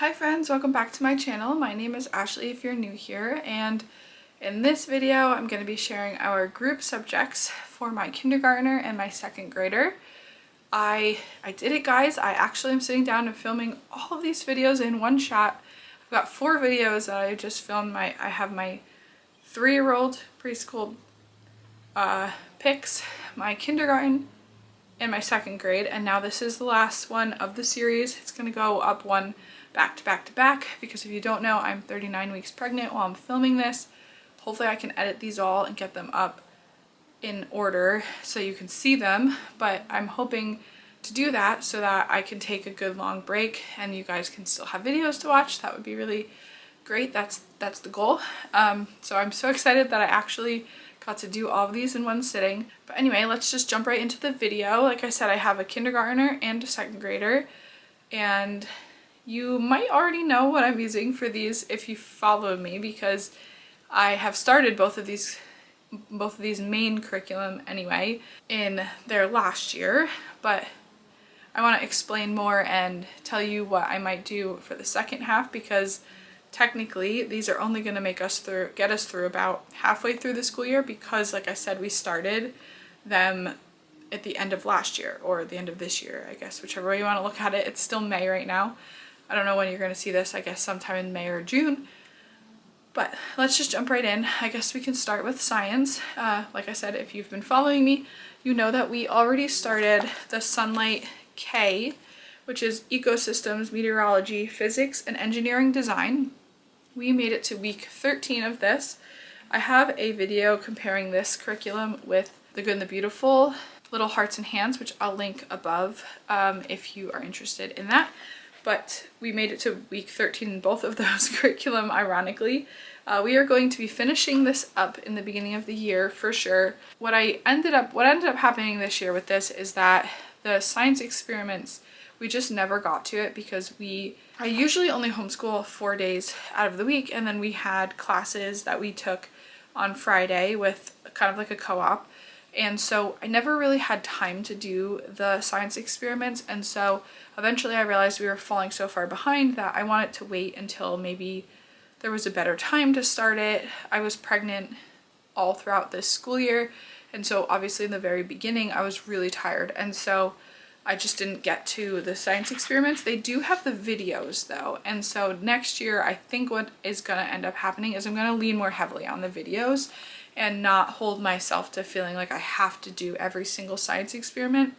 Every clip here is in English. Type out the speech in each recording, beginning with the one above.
Hi friends, welcome back to my channel. My name is Ashley if you're new here, and in this video I'm going to be sharing our group subjects for my kindergartner and my second grader. I did it, guys. I actually am sitting down and filming all of these videos in one shot. I've got 4 videos that I just filmed. I have my 3-year-old preschool pics, my kindergarten, and my second grade, and now this is the last one of the series. It's going to go up one back to back to back because if you don't know, I'm 39 weeks pregnant while I'm filming this. Hopefully I can edit these all and get them up in order so you can see them, but I'm hoping to do that so that I can take a good long break and you guys can still have videos to watch. That would be really great. That's the goal. So I'm so excited that I actually got to do all of these in one sitting. But anyway, let's just jump right into the video. Like I said, I have a kindergartner and a second grader, and you might already know what I'm using for these if you follow me, because I have started both of these main curriculum anyway in their last year, but I want to explain more and tell you what I might do for the second half, because technically these are only going to get us through about halfway through the school year, because like I said, we started them at the end of last year, or the end of this year, I guess, whichever way you want to look at it. It's still May right now. I don't know when you're going to see this, I guess sometime in May or June. But let's just jump right in. I guess we can start with science. Like I said, if you've been following me, you know that we already started the Sunlight K, which is ecosystems, meteorology, physics, and engineering design. We made it to week 13 of this. I have a video comparing this curriculum with The Good and the Beautiful, Little Hearts and Hands, which I'll link above if you are interested in that. But we made it to week 13 in both of those curriculum, ironically. We are going to be finishing this up in the beginning of the year for sure. What ended up happening this year with this is that the science experiments, we just never got to it because I usually only homeschool 4 days out of the week, and then we had classes that we took on Friday with kind of like a co-op. And so I never really had time to do the science experiments, and so eventually I realized we were falling so far behind that I wanted to wait until maybe there was a better time to start it. I was pregnant all throughout this school year, and so obviously in the very beginning I was really tired, and so I just didn't get to the science experiments. They do have the videos though, and so next year I think what is going to end up happening is I'm going to lean more heavily on the videos and not hold myself to feeling like I have to do every single science experiment.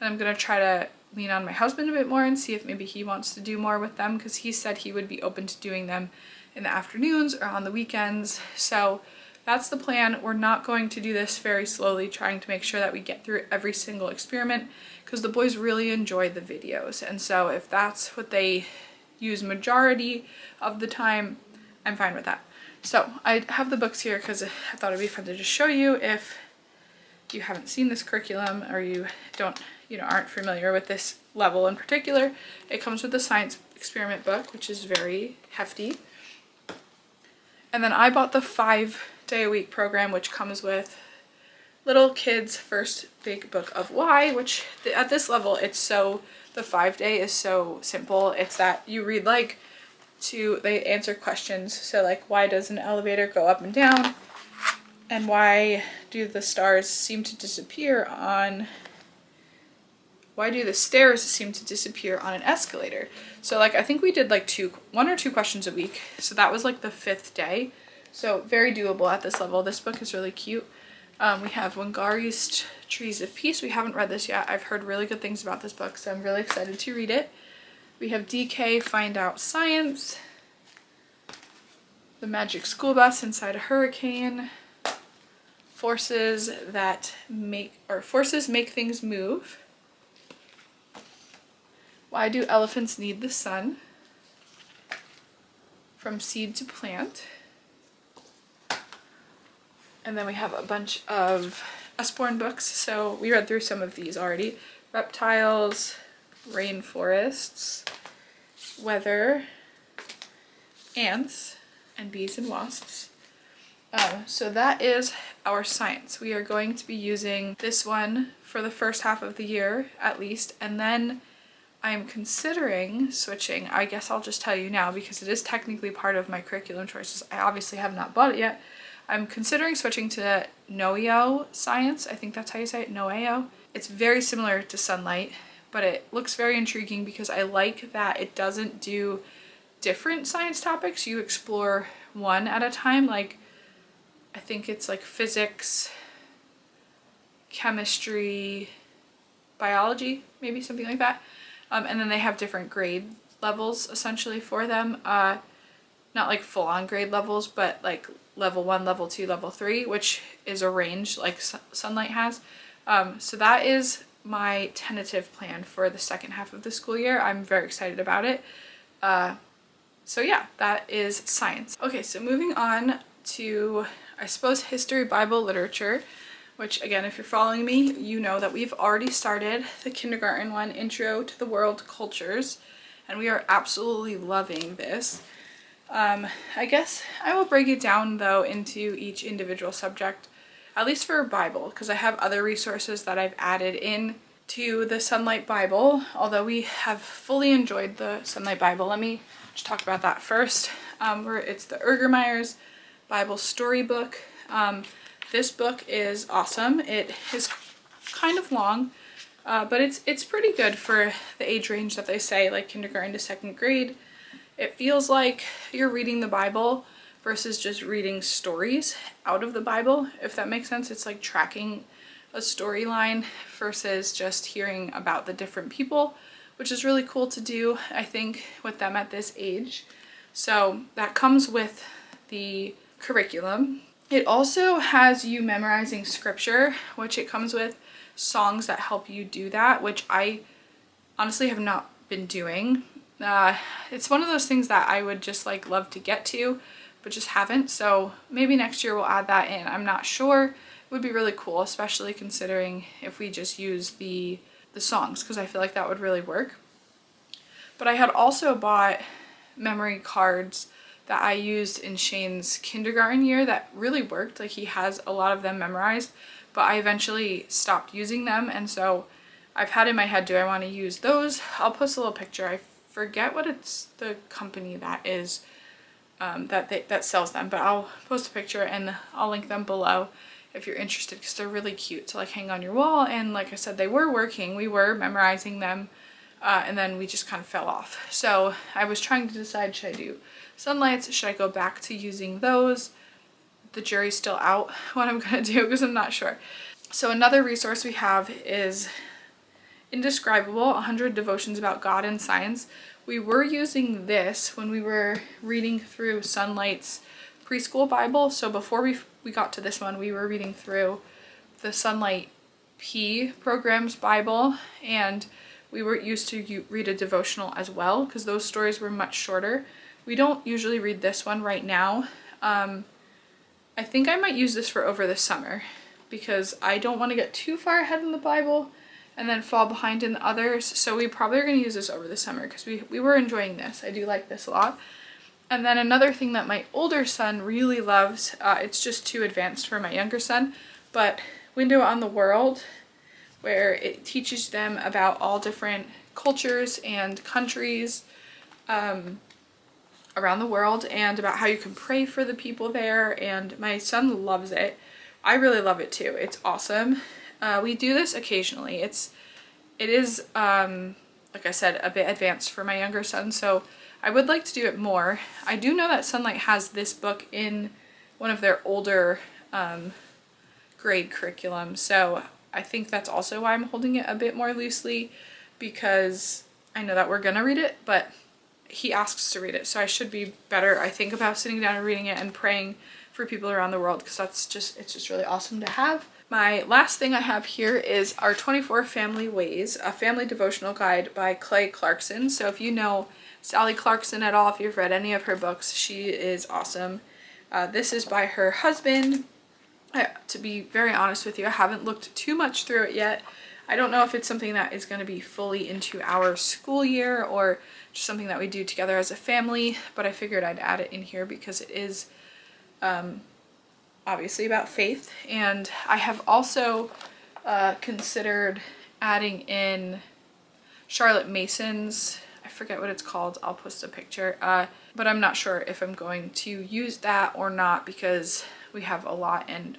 And I'm going to try to lean on my husband a bit more and see if maybe he wants to do more with them, because he said he would be open to doing them in the afternoons or on the weekends. So that's the plan. We're not going to do this very slowly, trying to make sure that we get through every single experiment, because the boys really enjoy the videos. And so if that's what they use majority of the time, I'm fine with that. So I have the books here because I thought it'd be fun to just show you if you haven't seen this curriculum or you aren't familiar with this level in particular. It comes with the science experiment book, which is very hefty. And then I bought the 5-day-a-week program, which comes with Little Kids' First Big Book of Why, which at this level, the 5-day is so simple. It's that you read they answer questions. So like, why does an elevator go up and down? And why do the stairs seem to disappear on an escalator? So like, I think we did like 1 or 2 questions a week. So that was like the 5th day. So very doable at this level. This book is really cute. We have Wangari's Trees of Peace. We haven't read this yet. I've heard really good things about this book, so I'm really excited to read it. We have DK Find Out Science, The Magic School Bus Inside a Hurricane, Forces Make Things Move, Why Do Elephants Need the Sun, From Seed to Plant. And then we have a bunch of Usborne books, so we read through some of these already. Reptiles, Rainforests, Weather, Ants, and Bees and Wasps. So that is our science. We are going to be using this one for the first half of the year at least, and then I'm considering switching. I guess I'll just tell you now because it is technically part of my curriculum choices. I obviously have not bought it yet. I'm considering switching to Noeo Science. I think that's how you say it, Noeo. It's very similar to Sunlight, but it looks very intriguing because I like that it doesn't do different science topics. You explore one at a time. Like, I think it's like physics, chemistry, biology, maybe something like that. And then they have different grade levels essentially for them. Not like full on grade levels, but like level 1, level 2, level 3, which is a range like Sunlight has. So that is my tentative plan for the second half of the school year. I'm very excited about it. So yeah, that is science. Okay, so moving on to, I suppose, history, Bible, literature, which again, if you're following me, you know that we've already started the kindergarten one, Intro to the World Cultures, and we are absolutely loving this. I guess I will break it down though into each individual subject, at least for Bible, because I have other resources that I've added in to the Sunlight Bible, although we have fully enjoyed the Sunlight Bible. Let me just talk about that first, where it's the Urgermeyer's Bible Storybook. This book is awesome. It is kind of long, but it's pretty good for the age range that they say, like kindergarten to second grade. It feels like you're reading the Bible versus just reading stories out of the Bible, if that makes sense. It's like tracking a storyline versus just hearing about the different people, which is really cool to do, I think, with them at this age. So that comes with the curriculum. It also has you memorizing scripture, which it comes with songs that help you do that, which I honestly have not been doing. It's one of those things that I would just like love to get to, but just haven't. So maybe next year we'll add that in. I'm not sure. It would be really cool, especially considering if we just use the songs, because I feel like that would really work. But I had also bought memory cards that I used in Shane's kindergarten year that really worked. Like, he has a lot of them memorized, but I eventually stopped using them, and so I've had in my head, do I want to use those? I'll post a little picture. I forget what it's the company that is that sells them, but I'll post a picture and I'll link them below if you're interested, because they're really cute to like hang on your wall. And like I said, they were working. We were memorizing them, and then we just kind of fell off. So I was trying to decide, should I do Sunlights? Should I go back to using those? The jury's still out what I'm gonna do because I'm not sure. So another resource we have is Indescribable, 100 Devotions About God and Science. We were using this when we were reading through Sunlight's preschool Bible. So before we got to this one, we were reading through the Sunlight P program's Bible, and we were used to read a devotional as well because those stories were much shorter. We don't usually read this one right now. I think I might use this for over the summer because I don't want to get too far ahead in the Bible and then fall behind in the others. So we probably are going to use this over the summer because we were enjoying this. I do like this a lot. And then another thing that my older son really loves, it's just too advanced for my younger son, but Window on the World, where it teaches them about all different cultures and countries around the world and about how you can pray for the people there. And my son loves it. I really love it too. It's awesome. We do this occasionally. It is, like I said, a bit advanced for my younger son, so I would like to do it more. I do know that Sunlight has this book in one of their older grade curriculum, so I think that's also why I'm holding it a bit more loosely, because I know that we're gonna read it, but he asks to read it, so I should be better, I think, about sitting down and reading it and praying for people around the world, because it's just really awesome to have. My last thing I have here is Our 24 Family Ways, a family devotional guide by Clay Clarkson. So if you know Sally Clarkson at all, if you've read any of her books, she is awesome. This is by her husband. To be very honest with you, I haven't looked too much through it yet. I don't know if it's something that is going to be fully into our school year or just something that we do together as a family, but I figured I'd add it in here because it is obviously about faith. And I have also considered adding in Charlotte Mason's, I forget what it's called, I'll post a picture, but I'm not sure if I'm going to use that or not because we have a lot, and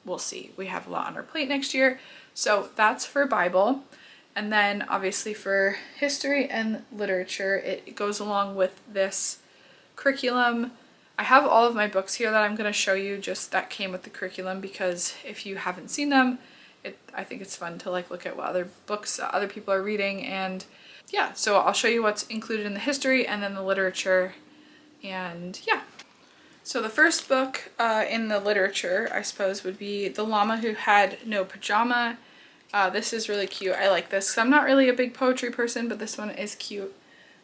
we'll see. We have a lot on our plate next year. So that's for Bible. And then obviously for history and literature, it goes along with this curriculum. I have all of my books here that I'm going to show you just that came with the curriculum, because if you haven't seen them, I think it's fun to like look at what other books other people are reading. And yeah, so I'll show you what's included in the history and then the literature. And yeah. So the first book in the literature, I suppose, would be The Llama Who Had No Pajama. This is really cute. I like this. I'm not really a big poetry person, but this one is cute.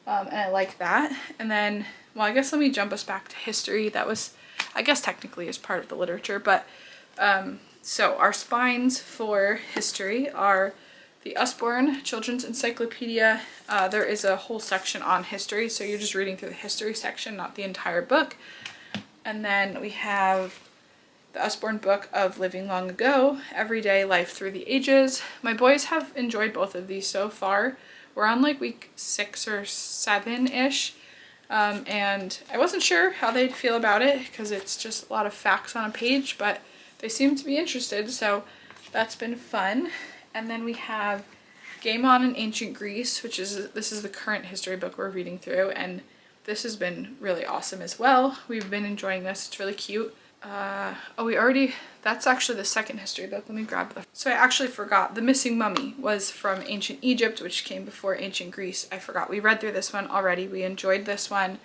And I like that. And then, well, I guess let me jump us back to history. That was, I guess technically is part of the literature, but so our spines for history are the Usborne Children's Encyclopedia. There is a whole section on history, so you're just reading through the history section, not the entire book. And then we have the Usborne book of Living Long Ago, Everyday Life Through the Ages. My boys have enjoyed both of these so far. We're on like week 6 or 7-ish. And I wasn't sure how they'd feel about it because it's just a lot of facts on a page, but they seem to be interested, so that's been fun. And then we have Game On in Ancient Greece, this is the current history book we're reading through, and this has been really awesome as well. We've been enjoying this. It's really cute. That's actually the second history book. Let me grab so I actually forgot. The Missing Mummy was from Ancient Egypt, which came before Ancient Greece. I forgot. We read through this one already. We enjoyed this one.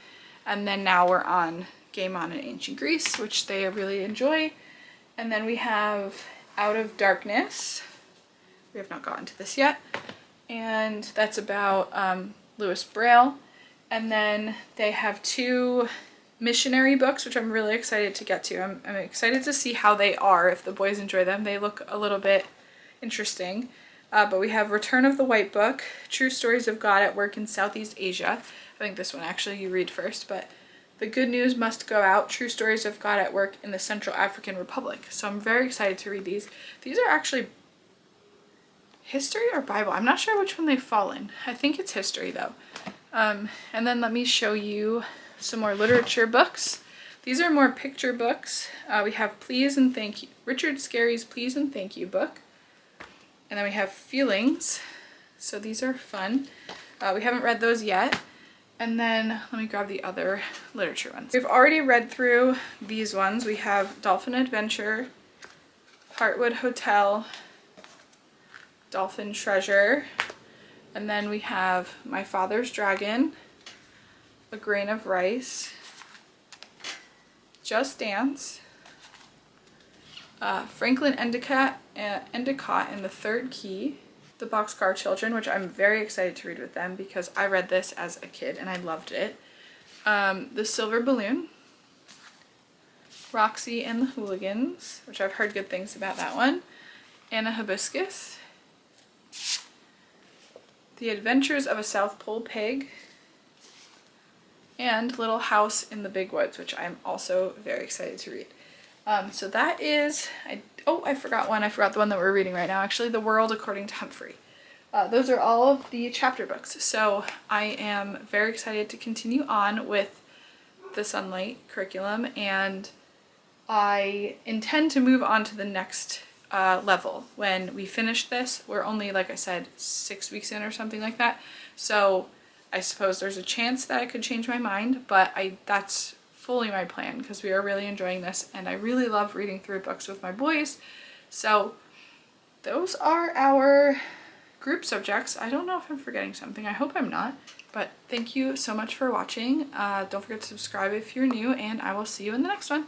And then now we're on Game On in Ancient Greece, which they really enjoy. And then we have Out of Darkness. We have not gotten to this yet. And that's about Louis Braille. And then they have 2 missionary books, which I'm really excited to get to. I'm excited to see how they are, if the boys enjoy them. They look a little bit interesting. But we have Return of the White Book, True Stories of God at Work in Southeast Asia. I think this one actually you read first, but The Good News Must Go Out, True Stories of God at Work in the Central African Republic. So I'm very excited to read these. These are actually history or Bible. I'm not sure which one they fall in. I think it's history though. And then let me show you some more literature books. These are more picture books. We have Please and Thank You. Richard Scarry's Please and Thank You book. And then we have Feelings. So these are fun. We haven't read those yet. And then let me grab the other literature ones. We've already read through these ones. We have Dolphin Adventure, Heartwood Hotel, Dolphin Treasure, and then we have My Father's Dragon, A Grain of Rice, Just Dance, Franklin Endicott and the Third Key, The Boxcar Children, which I'm very excited to read with them because I read this as a kid and I loved it. The Silver Balloon, Roxy and the Hooligans, which I've heard good things about that one, Anna Hibiscus, The Adventures of a South Pole Pig, and Little House in the Big Woods, which I'm also very excited to read. So that is, I forgot one. I forgot the one that we're reading right now, actually, The World According to Humphrey. Those are all of the chapter books. So I am very excited to continue on with the Sunlight curriculum, and I intend to move on to the next level. When we finish this, we're only, like I said, 6 weeks in or something like that. So I suppose there's a chance that I could change my mind, but that's fully my plan because we are really enjoying this and I really love reading through books with my boys. So those are our group subjects. I don't know if I'm forgetting something. I hope I'm not, but thank you so much for watching. Don't forget to subscribe if you're new, and I will see you in the next one.